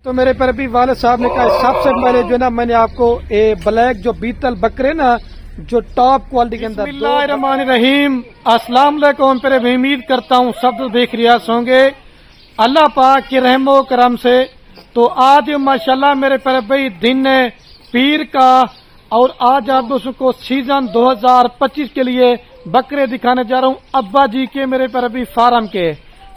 تو میرے پر بھی والد صاحب نے کہا سب سے پہلے جو ہے نا میں نے آپ کو بلیک جو بیتل بکرے نا جو ٹاپ کوالٹی کے اندر. بسم اللہ الرحمن الرحیم. السلام علیکم. پھر میں امید کرتا ہوں سب دیکھ ریاض ہوں گے اللہ پاک کے رحم و کرم سے. تو آج ماشاءاللہ میرے پر بھائی دن ہے پیر کا اور آج آپ دوستوں کو سیزن 2025 کے لیے بکرے دکھانے جا رہا ہوں ابا جی کے میرے پر بھی فارم کے.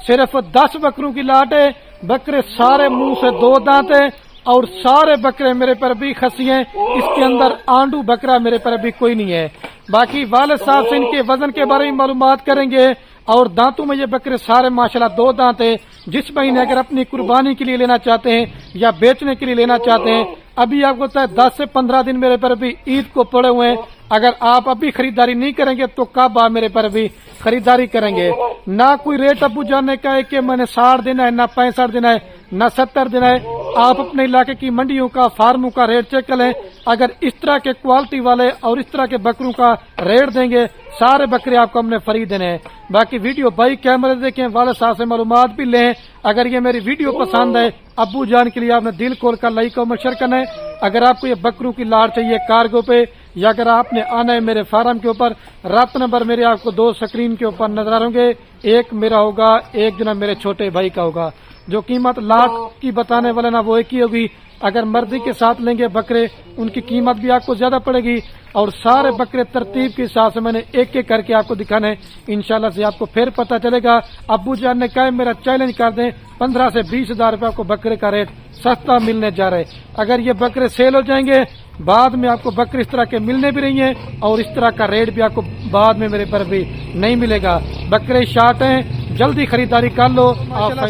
صرف 10 بکروں کی لاٹ ہے. بکرے سارے منہ سے 2 دانت ہیں اور سارے بکرے میرے پر بھی خسی ہیں. اس کے اندر آنڈو بکرا میرے پر بھی کوئی نہیں ہے. باقی والد صاحب سے ان کے وزن کے بارے میں معلومات کریں گے اور دانتوں میں یہ بکرے سارے ماشاءاللہ 2 دانت ہیں. جس بھائی نے اگر اپنی قربانی کے لیے لینا چاہتے ہیں یا بیچنے کے لیے لینا چاہتے ہیں ابھی آپ کو پتا ہے 10 سے 15 دن میرے پر بھی عید کو پڑے ہوئے ہیں. اگر آپ ابھی خریداری نہیں کریں گے تو کب آپ میرے پر بھی خریداری کریں گے. نہ کوئی ریٹ ابو جاننے کا ہے کہ میں نے 60 دینا ہے نہ 65 دینا ہے نہ 70 دینا ہے. آپ اپنے علاقے کی منڈیوں کا فارموں کا ریٹ چیک کریں. اگر اس طرح کے کوالٹی والے اور اس طرح کے بکروں کا ریٹ دیں گے سارے بکرے آپ کو ہم نے فری دینے ہیں. باقی ویڈیو بھائی کیمرے دیکھیں والد صاحب سے معلومات بھی لیں. اگر یہ میری ویڈیو پسند ہے ابو جان کے لیے آپ نے دل کھول کر لائک اور مشر کرنا ہے. اگر آپ کو یہ بکروں کی لاٹ چاہیے کارگو پہ یا اگر آپ نے آنا ہے میرے فارم کے اوپر رابطہ نمبر میرے آپ کو 2 سکرین کے اوپر نظر آ گے. ایک میرا ہوگا ایک جناب میرے چھوٹے بھائی کا ہوگا. جو قیمت لاٹ کی بتانے والے نا وہ ایک ہی ہوگی. اگر مرضی کے ساتھ لیں گے بکرے ان کی قیمت بھی آپ کو زیادہ پڑے گی اور سارے بکرے ترتیب کے حساب سے میں نے ایک ایک کر کے آپ کو دکھانا ہے. انشاءاللہ سے آپ کو پھر پتہ چلے گا. ابو جان نے کہا میرا چیلنج کر دیں 15 سے 20 ہزار روپے آپ کو بکرے کا ریٹ سستا ملنے جا رہا ہے. اگر یہ بکرے سیل ہو جائیں گے بعد میں آپ کو بکرے اس طرح کے ملنے بھی رہی ہیں اور اس طرح کا ریٹ بھی آپ کو بعد میں میرے پر بھی نہیں ملے گا. بکرے شارٹ ہیں جلدی خریداری کر لو.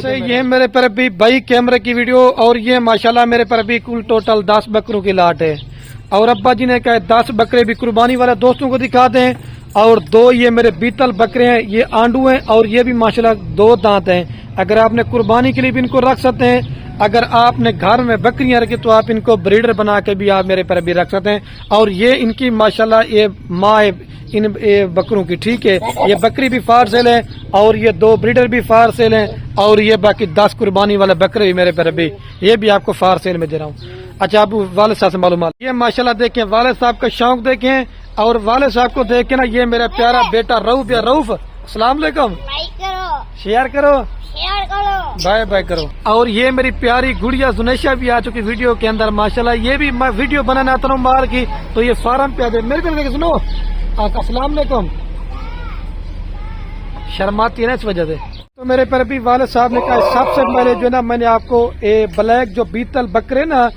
سے یہ میرے پر بھی بائی کیمرے کی ویڈیو اور یہ ماشاءاللہ میرے پر بھی کل ٹوٹل 10 بکروں کی لاٹ ہے. اور ابا جی نے کہا 10 بکرے بھی قربانی والے دوستوں کو دکھا دیں اور 2 یہ میرے بیتل بکرے ہیں یہ آنڈو ہیں اور یہ بھی ماشاءاللہ 2 دانت ہیں. اگر آپ نے قربانی کے لیے بھی ان کو رکھ سکتے ہیں. اگر آپ نے گھر میں بکریاں رکھی تو آپ ان کو بریڈر بنا کے بھی آپ میرے پر بھی رکھ سکتے ہیں. اور یہ ان کی ماشاءاللہ یہ ماں ہے ان بکروں کی. ٹھیک ہے یہ بکری بھی فار سیل ہے اور یہ 2 بریڈر بھی فار سیل ہیں اور یہ باقی 10 قربانی والے بکرے بھی میرے پر بھی یہ بھی آپ کو فار سیل میں دے رہا ہوں. اچھا اب والد صاحب سے معلومات. یہ ماشاءاللہ دیکھیں والد صاحب کا شوق دیکھیں اور والد صاحب کو دیکھ کے نا یہ میرا پیارا بیٹا روف یا روف السلام علیکم شیئر کرو بائے بائے کرو. اور یہ میری پیاری گڑیا زنیشا بھی آ چکی ویڈیو کے اندر ماشاءاللہ. یہ بھی میں ویڈیو بنانا آتا ہوں مال کی تو یہ فارم پہ آ جائے میرے کو سنو السلام علیکم شرماتی ہے نا اس وجہ سے. تو میرے پر بھی والد صاحب نے کہا سب سے پہلے جو ہے نا میں نے آپ کو بلیک جو بیتل بکرے نا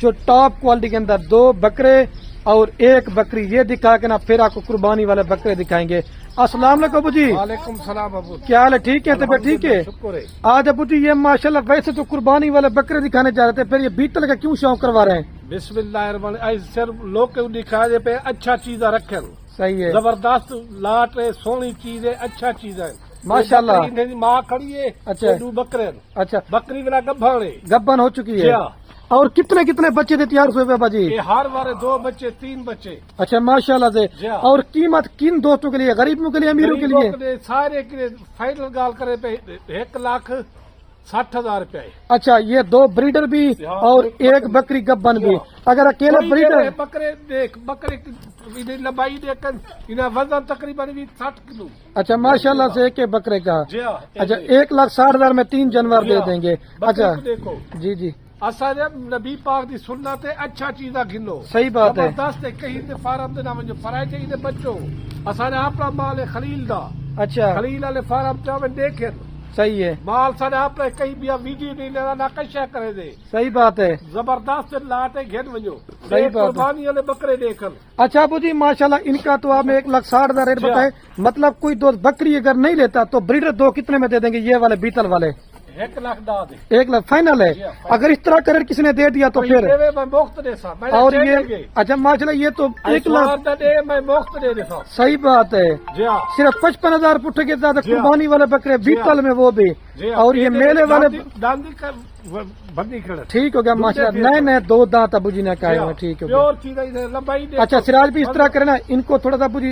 جو ٹاپ کوالٹی کے اندر 2 بکرے اور 1 بکری یہ دکھا کے نا پھر آپ کو قربانی والے بکرے دکھائیں گے. السلام علیکم ابو جی. وعلیکم السلام ابو. کیا حال ہے ٹھیک ہے طبیعت ٹھیک ہے. شکر ہے. آج ابو جی یہ ماشاءاللہ ویسے تو قربانی والے بکرے دکھانے جا رہے تھے پھر یہ بیتل کا کیوں شوق کروا رہے ہیں. بسم اللہ الرحمن الرحیم. صرف لوگ کے دکھانے پہ اچھا چیز رکھیں صحیح ہے زبردست لاٹ ہے سونی چیز ہے اچھا چیز ہے ماشاءاللہ. ماں کھڑی ہے اچھا 2 بکرے اچھا بکری بنا گبھن ہے گبن ہو چکی ہے. اور کتنے بچے تھے تیار ہوئے بابا جی. یہ ہر بارے 2 بچے 3 بچے. اچھا ماشاءاللہ سے. اور قیمت کن دوستوں کے لیے غریبوں کے لیے امیروں کے لیے سارے کے لیے فائنل گال کرے پہ 1,60,000 روپے. اچھا یہ 2 بریڈر بھی اور 1 بکری گبن بھی. اگر اکیلا بریڈر بکرے دیکھ بکرے کی لمبائی دیکھ انہیں وزن تقریباً 60 کلو. اچھا ماشاءاللہ سے ایک بکرے کا. اچھا 1,60,000 میں 3 جانور دے دیں گے. اچھا دیکھو جی جی اصل نبی پاک دی سنت ہے اچھا چیزاں گھنو. صحیح بات ہے. زبردست ہے کہیں دے فارم دے نام جو فرائے چاہیے بچوں اصل اپنا مال ہے خلیل دا. اچھا خلیل والے فارم چاہے دیکھیں صحیح ہے مال سارے آپ نے کہیں بھی ویڈیو نہیں لینا نہ کشا کرے دے. صحیح بات ہے زبردست لاٹ ہے گھن ونجو صحیح بات ہے. قربانی والے بکرے دیکھن. اچھا ابو جی ماشاءاللہ ان کا تو آپ نے 1,60,000 ریٹ بتائے. مطلب کوئی 2 بکری اگر نہیں لیتا تو بریڈر 2 کتنے میں دے دیں گے یہ والے بیتل والے. 1 لاکھ دا دے. 1 لاکھ فائنل ہے. اگر اس طرح کا ریٹ کسی نے دے دیا تو پھر میں مفت دے سا. اور یہ اچھا ماشاءاللہ یہ تو 1 لاکھ میں مفت دے دے سا. صحیح بات ہے. صرف 55,000 پٹھے کے زیادہ قربانی والے بکرے بیتل میں وہ بھی اور یہ میلے والے ٹھیک ہو گیا ماشاءاللہ. نئے 2 دانت ابو جی نے کہا ٹھیک ہو گیا. اچھا سراج بھی اس طرح کرنا ان کو تھوڑا سا ابو جی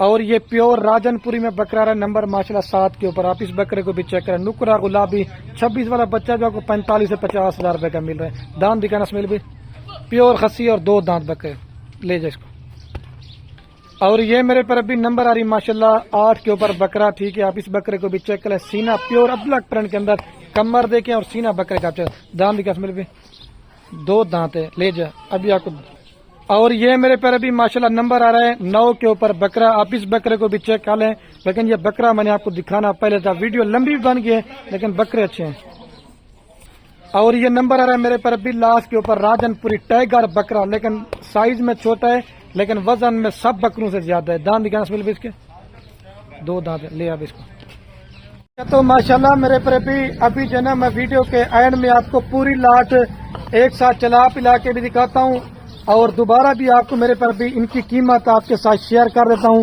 اور یہ پیور راجنپوری میں بکرا رہا ہے، نمبر ماشاءاللہ 7 کے اوپر. آپ اس بکرے کو بھی چیک کریں. نکرا گلابی 26 والا بچہ جو آپ کو 45 سے 50 ہزار روپے کا مل رہا ہے. دانت دکھانا اسمیل بھی پیور خسی اور 2 دانت بکرے. لے جائے اس کو. اور یہ میرے پر ابھی نمبر آ رہی ماشاءاللہ 8 کے اوپر بکرا. ٹھیک ہے، آپ اس بکرے کو بھی چیک کریں. سینہ پیور ابلک پرنٹ کے اندر، کمر دیکھیں اور سینہ بکرے کا دانت دکھا اسمیل بھی 2 دانت ہے. لے جا ابھی آپ کو. اور یہ میرے پر ابھی ماشاءاللہ نمبر آ رہا ہے 9 کے اوپر بکرا. آپ اس بکرے کو بھی چیک کر لیں. لیکن یہ بکرا میں نے آپ کو دکھانا پہلے تھا، ویڈیو لمبی بن گئی ہے لیکن بکرے اچھے ہیں. اور یہ نمبر آ رہا ہے میرے پر ابھی لاسٹ کے اوپر راجنپوری ٹائیگر بکرا، لیکن سائز میں چھوٹا ہے لیکن وزن میں سب بکروں سے زیادہ ہے. دانت دکھانا اسمیل بھی اس کے 2 دانت ہے. لے اب اس کو. تو ماشاءاللہ میرے پر ابھی جو ہے نا میں ویڈیو کے اینڈ میں آپ کو پوری لاٹ ایک ساتھ چلا پلا کے بھی دکھاتا ہوں اور دوبارہ بھی آپ کو میرے پر بھی ان کی قیمت آپ کے ساتھ شیئر کر دیتا ہوں.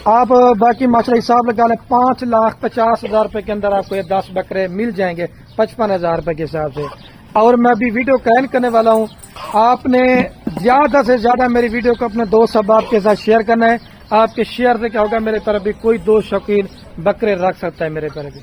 آپ باقی ماشاءاللہ حساب لگا لیں 5,50,000 روپے کے اندر آپ کو یہ 10 بکرے مل جائیں گے 55,000 روپے کے حساب سے. اور میں ابھی ویڈیو کا اینڈ کرنے والا ہوں. آپ نے زیادہ سے زیادہ میری ویڈیو کو اپنے دوست احباب کے ساتھ شیئر کرنا ہے. آپ کے شیئر سے کیا ہوگا، میرے پر ابھی کوئی 2 شوقین بکرے رکھ سکتا ہے میرے پر ابھی.